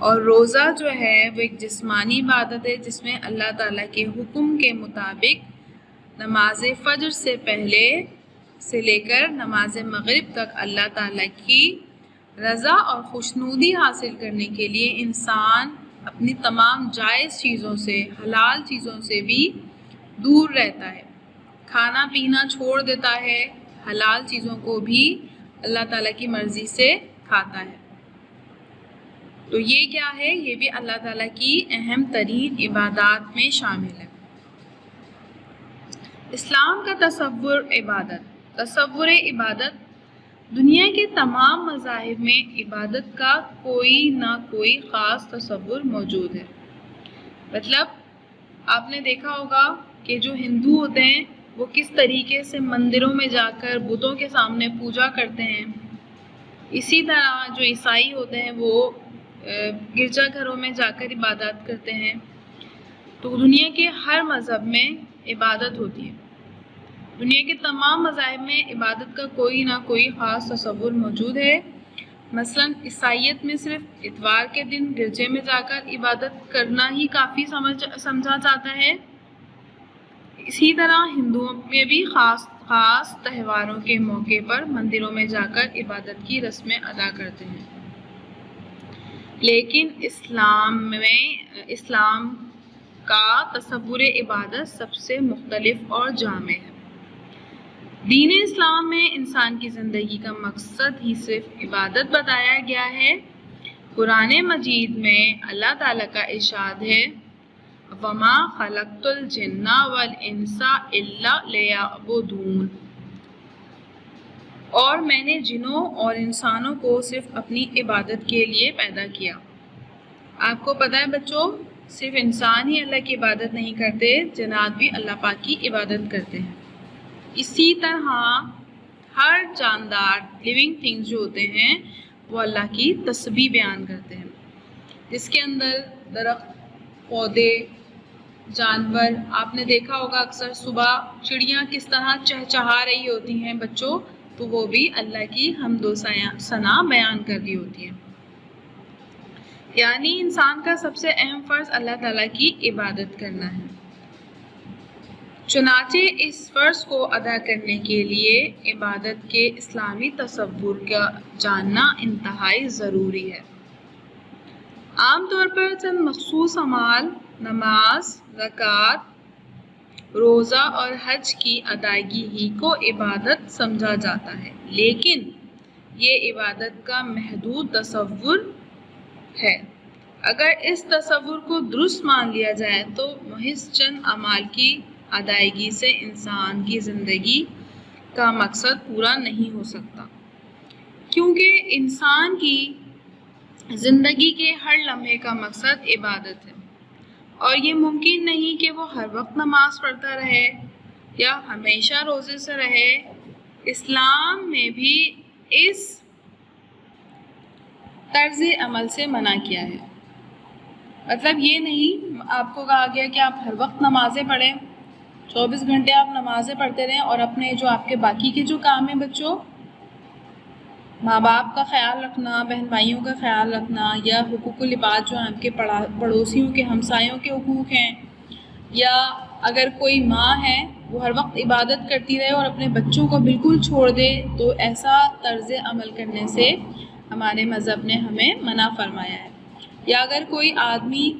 اور روزہ جو ہے وہ ایک جسمانی عبادت ہے جس میں اللہ تعالیٰ کے حکم کے مطابق نماز فجر سے پہلے سے لے کر نماز مغرب تک اللہ تعالیٰ کی رضا اور خوشنودی حاصل کرنے کے لیے انسان اپنی تمام جائز چیزوں سے، حلال چیزوں سے بھی دور رہتا ہے، کھانا پینا چھوڑ دیتا ہے، حلال چیزوں کو بھی اللہ تعالیٰ کی مرضی سے کھاتا ہے۔ تو یہ کیا ہے؟ یہ بھی اللہ تعالیٰ کی اہم ترین عبادات میں شامل ہے۔ اسلام کا تصور عبادت دنیا کے تمام مذاہب میں عبادت کا کوئی نہ کوئی خاص تصور موجود ہے۔ مطلب آپ نے دیکھا ہوگا کہ جو ہندو ہوتے ہیں وہ کس طریقے سے مندروں میں جا کر بتوں کے سامنے پوجا کرتے ہیں، اسی طرح جو عیسائی ہوتے ہیں وہ گرجا گھروں میں جا کر عبادت کرتے ہیں۔ تو دنیا کے ہر مذہب میں عبادت ہوتی ہے، دنیا کے تمام مذاہب میں عبادت کا کوئی نہ کوئی خاص تصور موجود ہے۔ مثلاً عیسائیت میں صرف اتوار کے دن گرجے میں جا کر عبادت کرنا ہی کافی سمجھا جاتا ہے۔ اسی طرح ہندوؤں میں بھی خاص تہواروں کے موقع پر مندروں میں جا کر عبادت کی رسمیں ادا کرتے ہیں۔ لیکن اسلام کا تصور عبادت سب سے مختلف اور جامع ہے۔ دین اسلام میں انسان کی زندگی کا مقصد ہی صرف عبادت بتایا گیا ہے۔ قرآن مجید میں اللہ تعالیٰ کا ارشاد ہے وَمَا خَلَقْتُ الْجِنَّ وَالْإِنسَ إِلَّا لِيَعْبُدُونِ، اور میں نے جنوں اور انسانوں کو صرف اپنی عبادت کے لیے پیدا کیا۔ آپ کو پتہ ہے بچوں، صرف انسان ہی اللہ کی عبادت نہیں کرتے، جنات بھی اللہ پاک کی عبادت کرتے ہیں۔ اسی طرح ہر جاندار لیونگ تھنگز جو ہوتے ہیں وہ اللہ کی تسبیح بیان کرتے ہیں، جس کے اندر درخت، پودے، جانور، آپ نے دیکھا ہوگا اکثر صبح چڑیاں کس طرح چہچہا رہی ہوتی ہیں بچوں، تو وہ بھی اللہ کی حمد و ثنا بیان کر رہی ہوتی ہیں۔ یعنی انسان کا سب سے اہم فرض اللہ تعالیٰ کی عبادت کرنا ہے۔ چنانچہ اس فرض کو ادا کرنے کے لیے عبادت کے اسلامی تصور کا جاننا انتہائی ضروری ہے۔ عام طور پر چند مخصوص اعمال، نماز، زکوٰۃ، روزہ اور حج کی ادائیگی ہی کو عبادت سمجھا جاتا ہے، لیکن یہ عبادت کا محدود تصور ہے۔ اگر اس تصور کو درست مان لیا جائے تو محض چند اعمال کی ادائیگی سے انسان کی زندگی کا مقصد پورا نہیں ہو سکتا، کیونکہ انسان کی زندگی کے ہر لمحے کا مقصد عبادت ہے، اور یہ ممکن نہیں کہ وہ ہر وقت نماز پڑھتا رہے یا ہمیشہ روزے سے رہے۔ اسلام میں بھی اس طرز عمل سے منع کیا ہے۔ مطلب یہ نہیں آپ کو کہا گیا کہ آپ ہر وقت نمازیں پڑھیں، 24 گھنٹے آپ نمازیں پڑھتے رہیں، اور اپنے جو آپ کے باقی کے جو کام ہیں بچوں، ماں باپ کا خیال رکھنا، بہن بھائیوں کا خیال رکھنا، یا حقوق العباد جو آپ کے پڑوسیوں کے، ہمسایوں کے حقوق ہیں، یا اگر کوئی ماں ہے وہ ہر وقت عبادت کرتی رہے اور اپنے بچوں کو بالکل چھوڑ دے، تو ایسا طرز عمل کرنے سے ہمارے مذہب نے ہمیں منع فرمایا ہے۔ یا اگر کوئی آدمی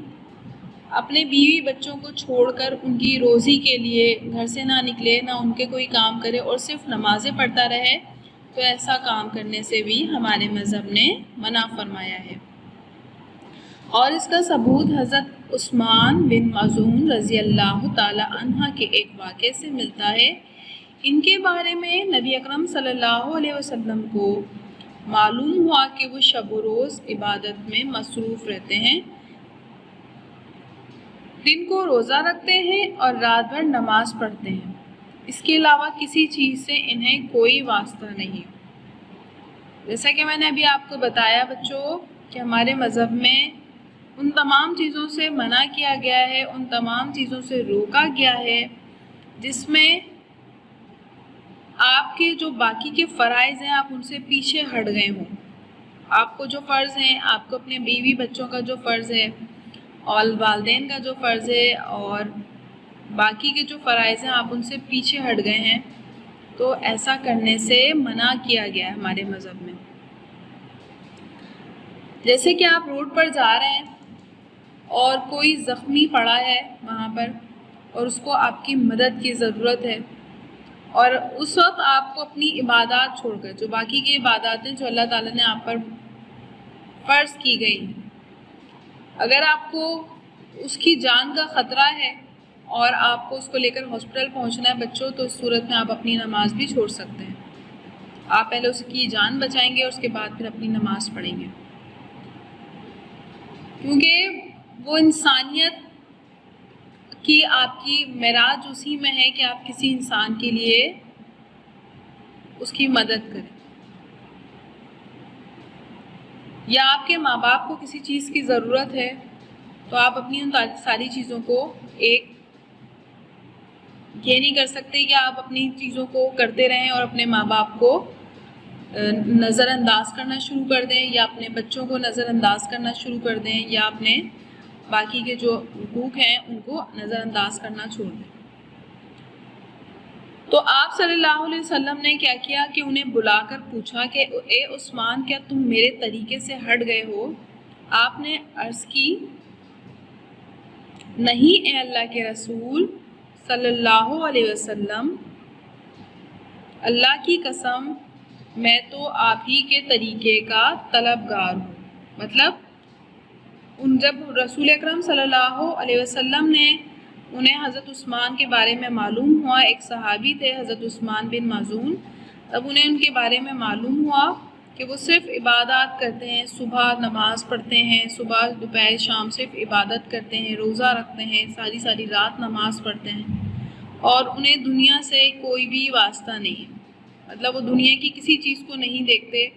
اپنے بیوی بچوں کو چھوڑ کر ان کی روزی کے لیے گھر سے نہ نکلے، نہ ان کے کوئی کام کرے اور صرف نمازیں پڑھتا رہے، تو ایسا کام کرنے سے بھی ہمارے مذہب نے منع فرمایا ہے۔ اور اس کا ثبوت حضرت عثمان بن مظعون رضی اللہ تعالی عنہ کے ایک واقعے سے ملتا ہے۔ ان کے بارے میں نبی اکرم صلی اللہ علیہ وسلم کو معلوم ہوا کہ وہ شب و روز عبادت میں مصروف رہتے ہیں، دن کو روزہ رکھتے ہیں اور رات بھر نماز پڑھتے ہیں، اس کے علاوہ کسی چیز سے انہیں کوئی واسطہ نہیں۔ جیسا کہ میں نے ابھی آپ کو بتایا بچوں کہ ہمارے مذہب میں ان تمام چیزوں سے منع کیا گیا ہے، ان تمام چیزوں سے روکا گیا ہے جس میں آپ کے جو باقی کے فرائض ہیں آپ ان سے پیچھے ہٹ گئے ہوں، آپ کو جو فرض ہیں، آپ کو اپنے بیوی بچوں کا جو فرض ہے اور والدین کا جو فرض ہے اور باقی کے جو فرائض ہیں، آپ ان سے پیچھے ہٹ گئے ہیں، تو ایسا کرنے سے منع کیا گیا ہے ہمارے مذہب میں۔ جیسے کہ آپ روڈ پر جا رہے ہیں اور کوئی زخمی پڑا ہے وہاں پر اور اس کو آپ کی مدد کی ضرورت ہے، اور اس وقت آپ کو اپنی عبادات چھوڑ کر جو باقی کی عباداتیں جو اللہ تعالیٰ نے آپ پر فرض کی گئی ہیں، اگر آپ کو اس کی جان کا خطرہ ہے اور آپ کو اس کو لے کر ہاسپٹل پہنچنا ہے بچوں، تو اس صورت میں آپ اپنی نماز بھی چھوڑ سکتے ہیں۔ آپ پہلے اس کی جان بچائیں گے اور اس کے بعد پھر اپنی نماز پڑھیں گے، کیونکہ وہ انسانیت کی آپ کی معراج اسی میں ہے کہ آپ کسی انسان کے لیے اس کی مدد کریں، یا آپ کے ماں باپ کو کسی چیز کی ضرورت ہے تو آپ اپنی ان ساری چیزوں کو یہ نہیں کر سکتے کہ آپ اپنی چیزوں کو کرتے رہیں اور اپنے ماں باپ کو نظر انداز کرنا شروع کر دیں، یا اپنے بچوں کو نظر انداز کرنا شروع کر دیں، یا اپنے باقی کے جو حقوق ہیں ان کو نظر انداز کرنا چھوڑ دیں۔ تو آپ صلی اللہ علیہ وسلم نے کیا کیا کہ انہیں بلا کر پوچھا کہ اے عثمان، کیا تم میرے طریقے سے ہٹ گئے ہو؟ آپ نے عرض کی، نہیں اے اللہ کے رسول صلی اللہ علیہ وسلم، اللہ کی قسم میں تو آپ ہی کے طریقے کا طلبگار ہوں۔ مطلب جب رسول اکرم صلی اللہ علیہ وسلم نے انہیں حضرت عثمان کے بارے میں معلوم ہوا، ایک صحابی تھے حضرت عثمان بن مظعون، تب انہیں ان کے بارے میں معلوم ہوا کہ وہ صرف عبادات کرتے ہیں، صبح نماز پڑھتے ہیں، صبح دوپہر شام صرف عبادت کرتے ہیں، روزہ رکھتے ہیں، ساری رات نماز پڑھتے ہیں، اور انہیں دنیا سے کوئی بھی واسطہ نہیں ہے، مطلب وہ دنیا کی کسی چیز کو نہیں دیکھتے۔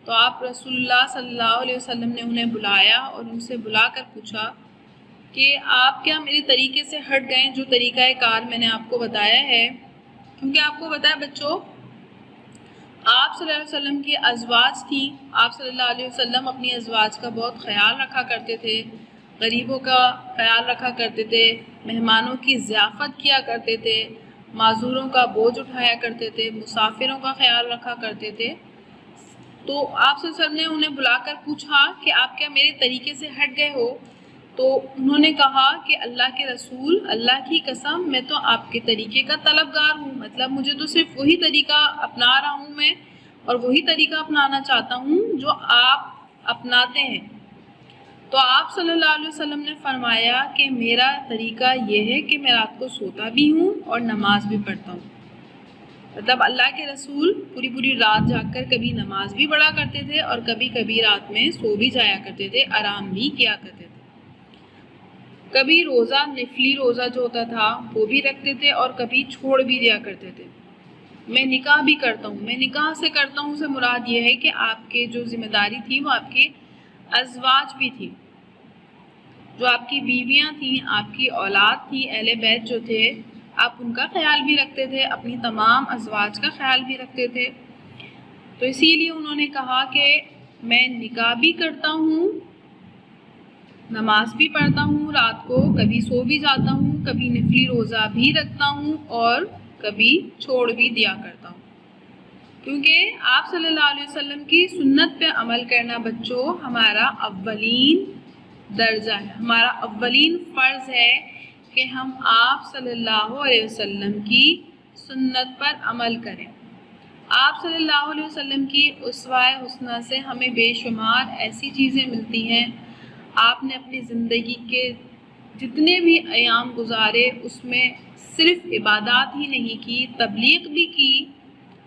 تو آپ رسول اللہ صلی اللہ علیہ وسلم نے انہیں بلایا اور ان سے بلا کر پوچھا کہ آپ کیا میرے طریقے سے ہٹ گئے، جو طریقہ کار میں نے آپ کو بتایا ہے؟ کیونکہ آپ کو بتایا بچوں، آپ صلی اللہ علیہ وسلم کی ازواج تھیں، آپ صلی اللہ علیہ وسلم اپنی ازواج کا بہت خیال رکھا کرتے تھے، غریبوں کا خیال رکھا کرتے تھے، مہمانوں کی ضیافت کیا کرتے تھے، معذوروں کا بوجھ اٹھایا کرتے تھے، مسافروں کا خیال رکھا کرتے تھے۔ تو آپ صلی اللہ علیہ وسلم نے انہیں بلا کر پوچھا کہ آپ کیا میرے طریقے سے ہٹ گئے ہو؟ تو انہوں نے کہا کہ اللہ کے رسول، اللہ کی قسم میں تو آپ کے طریقے کا طلبگار ہوں، مطلب مجھے تو صرف وہی طریقہ اپنا رہا ہوں میں، اور وہی طریقہ اپنانا چاہتا ہوں جو آپ اپناتے ہیں۔ تو آپ صلی اللہ علیہ وسلم نے فرمایا کہ میرا طریقہ یہ ہے کہ میں رات کو سوتا بھی ہوں اور نماز بھی پڑھتا ہوں۔ مطلب اللہ کے رسول پوری رات جاگ کر کبھی نماز بھی پڑھا کرتے تھے اور کبھی رات میں سو بھی جایا کرتے تھے، آرام بھی کیا کرتے تھے۔ کبھی روزہ، نفلی روزہ جو ہوتا تھا وہ بھی رکھتے تھے اور کبھی چھوڑ بھی دیا کرتے تھے۔ میں نکاح بھی کرتا ہوں، میں نکاح سے کرتا ہوں سے مراد یہ ہے کہ آپ کے جو ذمہ داری تھی وہ آپ کے ازواج بھی تھی، جو آپ کی بیویاں تھیں، آپ کی اولاد تھی، اہل بیت جو تھے، آپ ان کا خیال بھی رکھتے تھے، اپنی تمام ازواج کا خیال بھی رکھتے تھے۔ تو اسی لیے انہوں نے کہا کہ میں نکاح بھی کرتا ہوں، نماز بھی پڑھتا ہوں رات کو، کبھی سو بھی جاتا ہوں، کبھی نفلی روزہ بھی رکھتا ہوں اور کبھی چھوڑ بھی دیا کرتا ہوں، کیونکہ آپ صلی اللہ علیہ وسلم کی سنت پہ عمل کرنا بچوں ہمارا اولین درجہ ہے، ہمارا اولین فرض ہے کہ ہم آپ صلی اللہ علیہ وسلم کی سنت پر عمل کریں۔ آپ صلی اللہ علیہ وسلم کی اسوہ حسنہ سے ہمیں بے شمار ایسی چیزیں ملتی ہیں۔ آپ نے اپنی زندگی کے جتنے بھی ایام گزارے اس میں صرف عبادات ہی نہیں کی، تبلیغ بھی کی،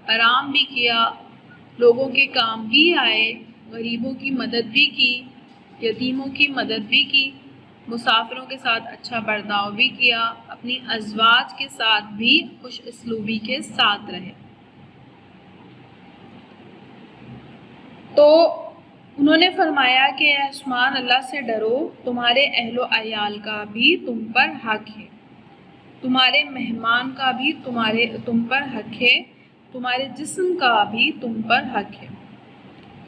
آرام بھی کیا، لوگوں کے کام بھی آئے، غریبوں کی مدد بھی کی، یتیموں کی مدد بھی کی، مسافروں کے ساتھ اچھا برتاؤ بھی کیا، اپنی ازواج کے ساتھ بھی خوش اسلوبی کے ساتھ رہے۔ تو انہوں نے فرمایا کہ اے عثمان، اللہ سے ڈرو، تمہارے اہل و عیال کا بھی تم پر حق ہے، تمہارے مہمان کا بھی تم پر حق ہے، تمہارے جسم کا بھی تم پر حق ہے۔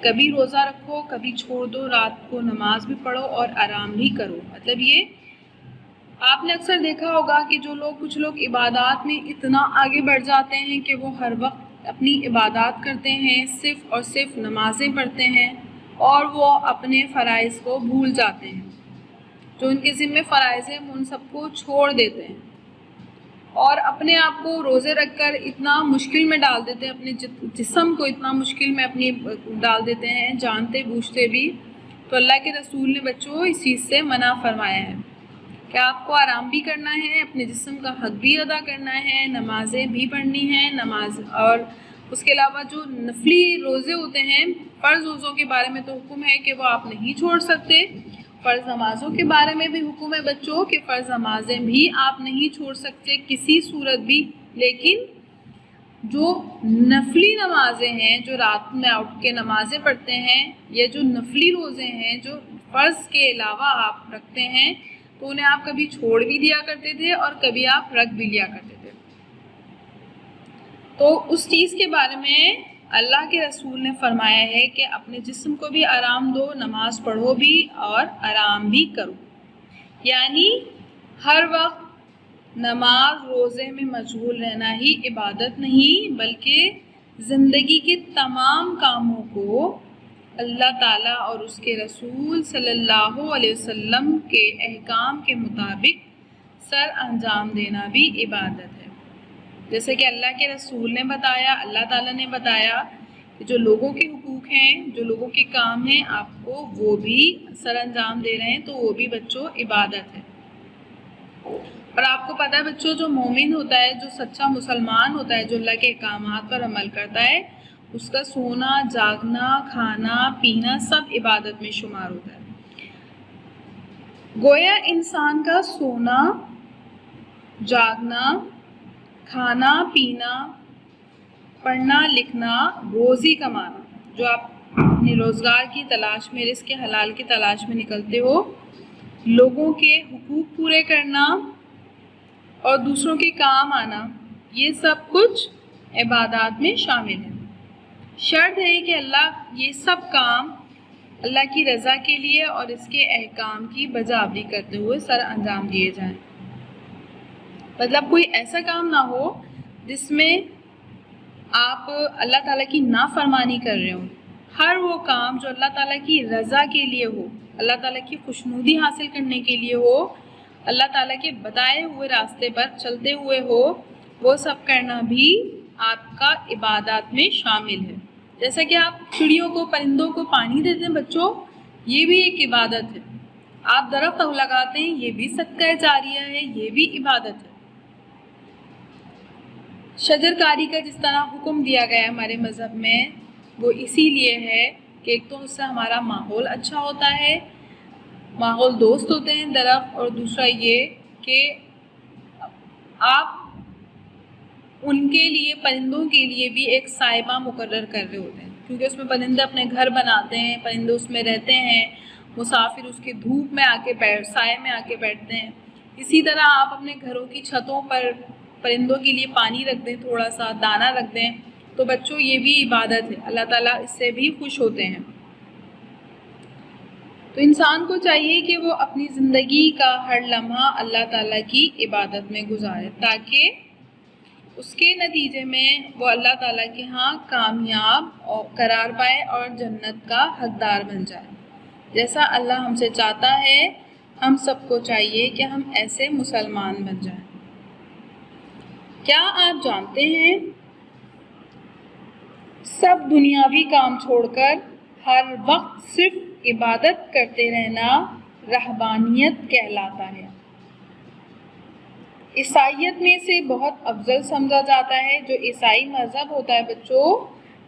کبھی روزہ رکھو کبھی چھوڑ دو، رات کو نماز بھی پڑھو اور آرام بھی کرو۔ مطلب یہ آپ نے اکثر دیکھا ہوگا کہ کچھ لوگ عبادات میں اتنا آگے بڑھ جاتے ہیں کہ وہ ہر وقت اپنی عبادات کرتے ہیں، صرف اور صرف نمازیں پڑھتے ہیں اور وہ اپنے فرائض کو بھول جاتے ہیں۔ جو ان کے ذمہ فرائض ہیں ان سب کو چھوڑ دیتے ہیں اور اپنے آپ کو روزے رکھ کر اتنا مشکل میں ڈال دیتے ہیں، اپنے جسم کو اتنا مشکل میں اپنی ڈال دیتے ہیں جانتے بوجھتے بھی۔ تو اللہ کے رسول نے بچوں اس چیز سے منع فرمایا ہے کہ آپ کو آرام بھی کرنا ہے، اپنے جسم کا حق بھی ادا کرنا ہے، نمازیں بھی پڑھنی ہیں، اور اس کے علاوہ جو نفلی روزے ہوتے ہیں، فرض روزوں کے بارے میں تو حکم ہے کہ وہ آپ نہیں چھوڑ سکتے، فرض نمازوں کے بارے میں بھی حکم ہے بچوں کہ فرض نمازیں بھی آپ نہیں چھوڑ سکتے کسی صورت بھی، لیکن جو نفلی نمازیں ہیں، جو رات میں اٹھ کے نمازیں پڑھتے ہیں، یا جو نفلی روزے ہیں جو فرض کے علاوہ آپ رکھتے ہیں، تو انہیں آپ کبھی چھوڑ بھی دیا کرتے تھے اور کبھی آپ رکھ بھی لیا کرتے تھے۔ تو اس چیز کے بارے میں اللہ کے رسول نے فرمایا ہے کہ اپنے جسم کو بھی آرام دو، نماز پڑھو بھی اور آرام بھی کرو، یعنی ہر وقت نماز روزے میں مشغول رہنا ہی عبادت نہیں، بلکہ زندگی کے تمام کاموں کو اللہ تعالیٰ اور اس کے رسول صلی اللہ علیہ وسلم کے احکام کے مطابق سر انجام دینا بھی عبادت ہے۔ جیسے کہ اللہ کے رسول نے بتایا، اللہ تعالیٰ نے بتایا کہ جو لوگوں کے حقوق ہیں، جو لوگوں کے کام ہیں، آپ کو وہ بھی سر انجام دے رہے ہیں، تو وہ بھی بچوں عبادت ہے۔ اور آپ کو پتہ ہے بچوں، جو مومن ہوتا ہے، جو سچا مسلمان ہوتا ہے، جو اللہ کے احکامات پر عمل کرتا ہے، اس کا سونا جاگنا کھانا پینا سب عبادت میں شمار ہوتا ہے۔ گویا انسان کا سونا جاگنا کھانا پینا پڑھنا لکھنا روزی کمانا، جو آپ اپنے روزگار کی تلاش میں، رزق حلال کی تلاش میں نکلتے ہو، لوگوں کے حقوق پورے کرنا اور دوسروں کے کام آنا، یہ سب کچھ عبادات میں شامل ہے۔ شرط ہے کہ اللہ یہ سب کام اللہ کی رضا کے لیے اور اس کے احکام کی بجاوری کرتے ہوئے سر انجام دیے جائیں۔ مطلب کوئی ایسا کام نہ ہو جس میں آپ اللہ تعالیٰ کی نافرمانی کر رہے ہوں۔ ہر وہ کام جو اللہ تعالیٰ کی رضا کے لیے ہو، اللہ تعالیٰ کی خوشنودی حاصل کرنے کے لیے ہو، اللہ تعالیٰ کے بتائے ہوئے راستے پر چلتے ہوئے ہو، وہ سب کرنا بھی آپ کا عبادات میں شامل ہے۔ جیسا کہ آپ چڑیوں کو پرندوں کو پانی دیتے ہیں بچوں، یہ بھی ایک عبادت ہے۔ آپ درخت لگاتے ہیں، یہ بھی صدقہ جاریہ ہے، یہ بھی عبادت ہے۔ شجر کاری کا جس طرح حکم دیا گیا ہے ہمارے مذہب میں، وہ اسی لیے ہے کہ ایک تو اس سے ہمارا ماحول اچھا ہوتا ہے، ماحول دوست ہوتے ہیں درخت، اور دوسرا یہ کہ آپ ان کے لیے پرندوں کے لیے بھی ایک سائبہ مقرر کر رہے ہوتے ہیں، کیونکہ اس میں پرندے اپنے گھر بناتے ہیں، پرندے اس میں رہتے ہیں، مسافر اس کے دھوپ میں سائے میں آ کے بیٹھتے ہیں۔ اسی طرح آپ اپنے گھروں کی چھتوں پر پرندوں کے لیے پانی رکھ دیں، تھوڑا سا دانہ رکھ دیں، تو بچوں یہ بھی عبادت ہے، اللہ تعالیٰ اس سے بھی خوش ہوتے ہیں۔ تو انسان کو چاہیے کہ وہ اپنی زندگی کا ہر لمحہ اللہ تعالیٰ کی عبادت میں گزارے، تاکہ اس کے نتیجے میں وہ اللہ تعالیٰ کے ہاں کامیاب قرار پائے اور جنت کا حقدار بن جائے، جیسا اللہ ہم سے چاہتا ہے۔ ہم سب کو چاہیے کہ ہم ایسے مسلمان بن جائیں۔ کیا آپ جانتے ہیں سب دنیاوی کام چھوڑ کر ہر وقت صرف عبادت کرتے رہنا رہبانیت کہلاتا ہے؟ عیسائیت میں سے بہت افضل سمجھا جاتا ہے، جو عیسائی مذہب ہوتا ہے بچوں،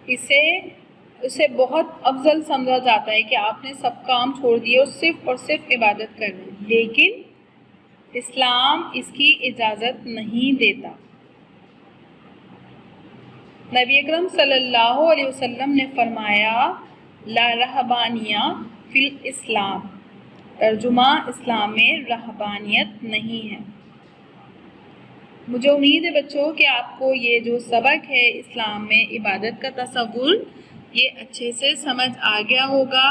اسے بہت افضل سمجھا جاتا ہے کہ آپ نے سب کام چھوڑ دیے اور صرف عبادت کرنی، لیکن اسلام اس کی اجازت نہیں دیتا۔ نبی اکرم صلی اللہ علیہ وسلم نے فرمایا، لا رہبانیہ فی الاسلام، ترجمہ اسلام میں رہبانیت نہیں ہے۔ مجھے امید ہے بچوں کہ آپ کو یہ جو سبق ہے اسلام میں عبادت کا تصور، یہ اچھے سے سمجھ آ گیا ہوگا۔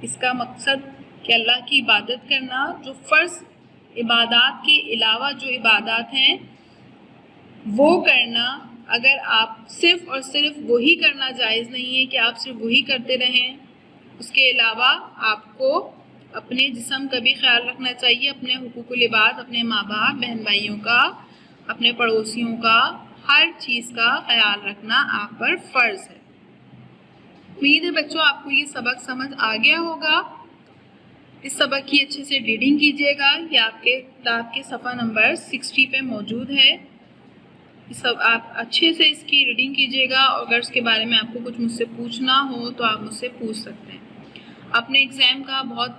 اس کا مقصد کہ اللہ کی عبادت کرنا، جو فرض عبادات کے علاوہ جو عبادات ہیں وہ کرنا، اگر آپ صرف اور صرف وہی کرنا جائز نہیں ہے کہ آپ صرف وہی کرتے رہیں، اس کے علاوہ آپ کو اپنے جسم کا بھی خیال رکھنا چاہیے، اپنے حقوق العباد، اپنے ماں باپ بہن بھائیوں کا، اپنے پڑوسیوں کا، ہر چیز کا خیال رکھنا آپ پر فرض ہے۔ امید ہے بچوں آپ کو یہ سبق سمجھ آ گیا ہوگا۔ اس سبق کی اچھے سے ریڈنگ کیجیے گا، یہ آپ کے کتاب کے صفحہ نمبر 60 پہ موجود ہے۔ سب آپ اچھے سے اس کی ریڈنگ کیجیے گا، اور اگر اس کے بارے میں آپ کو کچھ مجھ سے پوچھنا ہو تو آپ مجھ سے پوچھ سکتے ہیں۔ اپنے ایگزام کا بہت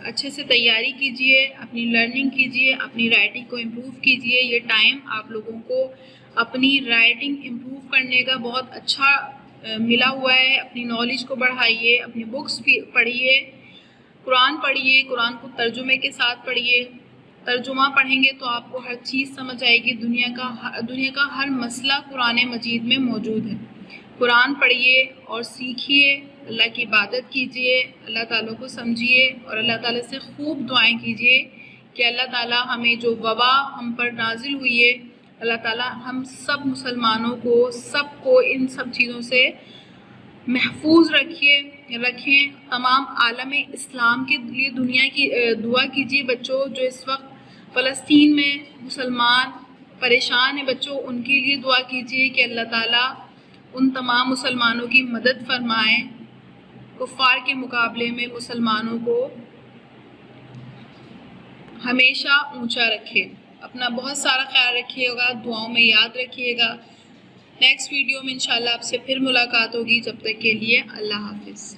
اچھے سے تیاری کیجیے، اپنی لرننگ کیجیے، اپنی رائٹنگ کو امپروو کیجیے۔ یہ ٹائم آپ لوگوں کو اپنی رائٹنگ امپروو کرنے کا بہت اچھا ملا ہوا ہے۔ اپنی نالج کو بڑھائیے، اپنی بکس پڑھیے، قرآن پڑھیے، قرآن کو ترجمے کے ساتھ پڑھیے۔ ترجمہ پڑھیں گے تو آپ کو ہر چیز سمجھ آئے گی، دنیا کا ہر مسئلہ قرآن مجید میں موجود ہے۔ قرآن پڑھیے اور سیکھیے، اللہ کی عبادت کیجیے، اللہ تعالیٰ کو سمجھیے، اور اللہ تعالیٰ سے خوب دعائیں کیجیے کہ اللہ تعالیٰ ہمیں جو وبا ہم پر نازل ہوئی ہے، اللہ تعالیٰ ہم سب مسلمانوں کو، سب کو ان سب چیزوں سے محفوظ رکھیں۔ تمام عالم اسلام کے لیے دنیا کی دعا کیجیے بچوں، جو اس وقت فلسطین میں مسلمان پریشان ہیں بچوں، ان کے لیے دعا کیجیے کہ اللہ تعالیٰ ان تمام مسلمانوں کی مدد فرمائیں، کفار کے مقابلے میں مسلمانوں کو ہمیشہ اونچا رکھے۔ اپنا بہت سارا خیال رکھیے گا، دعاؤں میں یاد رکھیے گا۔ نیکسٹ ویڈیو میں انشاءاللہ آپ سے پھر ملاقات ہوگی، جب تک کے لیے اللہ حافظ۔